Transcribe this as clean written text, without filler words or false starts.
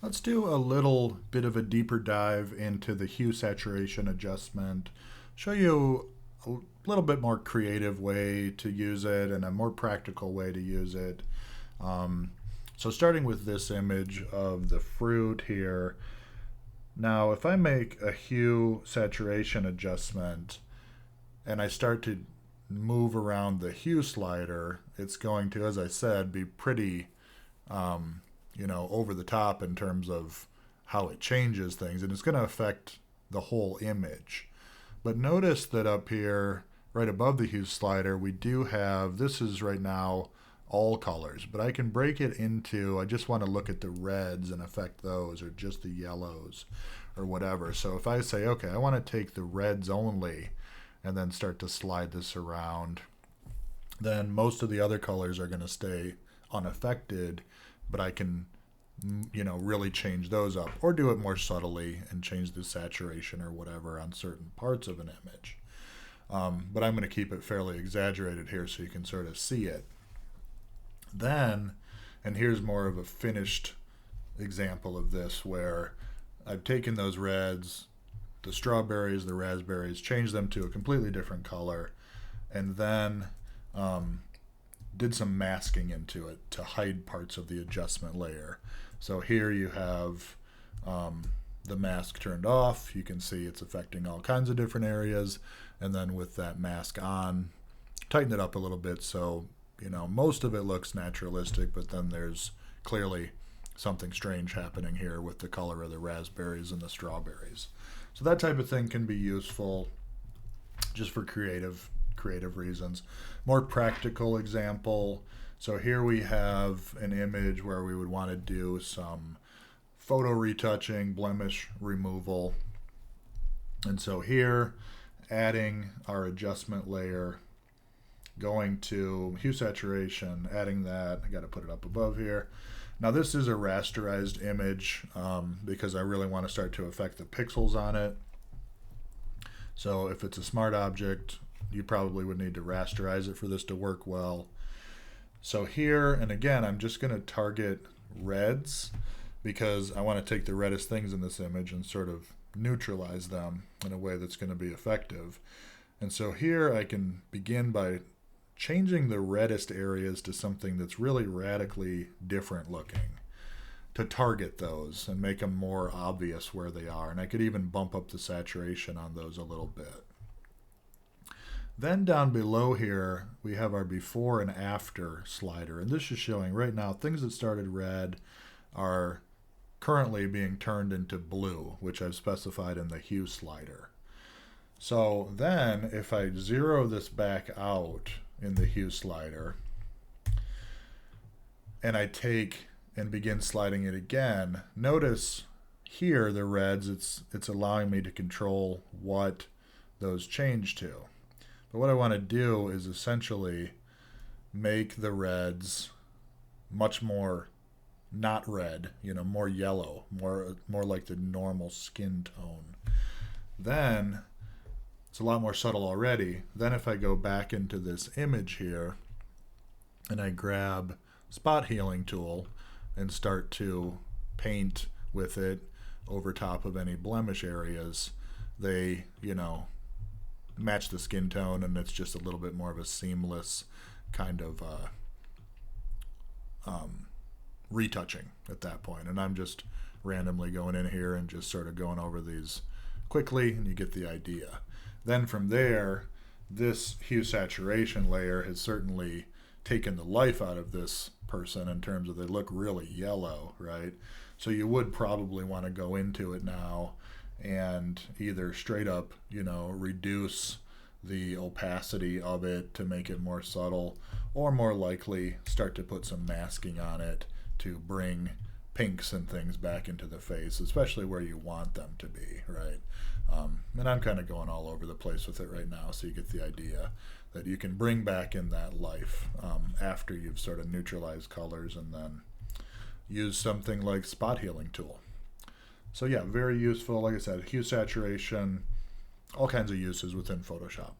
Let's do a little bit of a deeper dive into the hue saturation adjustment, show you a little bit more creative way to use it and a more practical way to use it. Um, so starting with this image of the fruit here, now if I make a hue saturation adjustment and I start to move around the hue slider, it's going to, as I said, be pretty um, over the top in terms of how it changes things, and it's going to affect the whole image. But notice that up here, right above the hue slider, we do have, this is right now all colors, but I can break it into, I just want to look at the reds and affect those, or just the yellows, or whatever. So if I say, okay, I want to take the reds only, and then start to slide this around, then most of the other colors are going to stay unaffected, but I can really change those up or do it more subtly and change the saturation or whatever on certain parts of an image. But I'm going to keep it fairly exaggerated here so you can sort of see it. Then, and here's more of a finished example of this where I've taken those reds, the strawberries, the raspberries, changed them to a completely different color, and then did some masking into it to hide parts of the adjustment layer. So here you have the mask turned off. You can see it's affecting all kinds of different areas. And then with that mask on, tighten it up a little bit so, most of it looks naturalistic, but then there's clearly something strange happening here with the color of the raspberries and the strawberries. So that type of thing can be useful just for creative reasons. More practical example. So here we have an image where we would want to do some photo retouching, blemish removal. And so here, adding our adjustment layer, going to hue saturation, adding that. I got to put it up above here. Now this is a rasterized image because I really want to start to affect the pixels on it. So if it's a smart object, you probably would need to rasterize it for this to work well. So here, and again, I'm just going to target reds because I want to take the reddest things in this image and sort of neutralize them in a way that's going to be effective. And so here I can begin by changing the reddest areas to something that's really radically different looking to target those and make them more obvious where they are. And I could even bump up the saturation on those a little bit. Then down below here, we have our before and after slider. And this is showing right now things that started red are currently being turned into blue, which I've specified in the hue slider. So then if I zero this back out in the hue slider and I take and begin sliding it again, notice here the reds, it's allowing me to control what those change to. But what I want to do is essentially make the reds much more not red, more yellow, more like the normal skin tone. Then it's a lot more subtle already. Then if I go back into this image here and I grab spot healing tool and start to paint with it over top of any blemish areas, they, match the skin tone, and it's just a little bit more of a seamless kind of retouching at that point. And I'm just randomly going in here and just sort of going over these quickly, and you get the idea. Then from there, this hue saturation layer has certainly taken the life out of this person in terms of they look really yellow, right? So you would probably want to go into it now and either straight up, reduce the opacity of it to make it more subtle, or more likely start to put some masking on it to bring pinks and things back into the face, especially where you want them to be, right? And I'm kind of going all over the place with it right now, so you get the idea that you can bring back in that life after you've sort of neutralized colors, and then use something like spot healing tool. So yeah, very useful. Like I said, hue saturation, all kinds of uses within Photoshop.